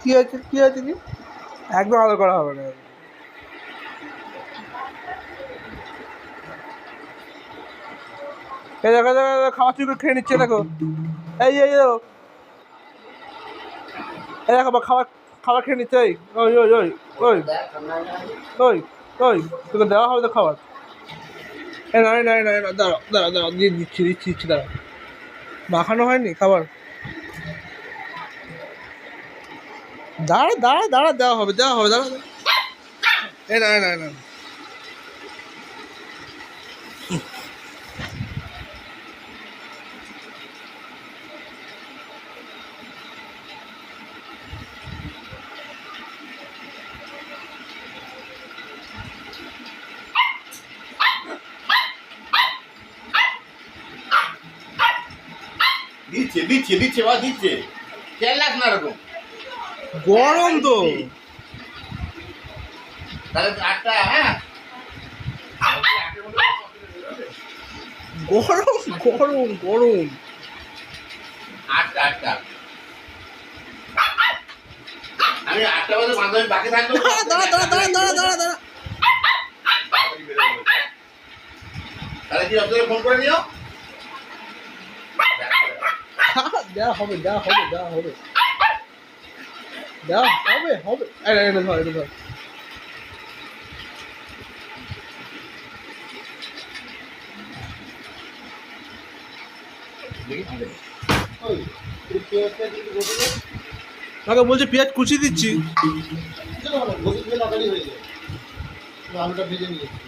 কি হয়েছে কি একদম আদর করা হবে না। এই দেখো খাওয়া চুরি করে খেয়ে নিচ্ছে দেখো। এই দেখো এই দেখো খাবার খাবার খেয়ে নিচ্ছে। ওই ওই ওই ওই ওই ওই তোকে দেওয়া হবে তো খাবার। না না না না দাঁড়াও দাঁড়াও দাঁড়াও দিয়ে দিচ্ছি দাঁড়াও। মাখানো হয়নি খাবার। দাঁড়া দেওয়া হবে দাঁড়া। এই না দিচ্ছে বা দিচ্ছে খেয়াল রাখ না এরকম গরম তো তাহলে 8টা। হ্যাঁ গরম 8টা আমি 8টা বাজে বান্ধবী বাকি থাকবো। দাঁড়া তাহলে কি আপনাকে ফোন করে নিও। দেওয়া হবে এটা ধর তাকে বলছে পেঁয়াজ কুচি দিচ্ছি। আলুটা ভেজে নিয়েছি।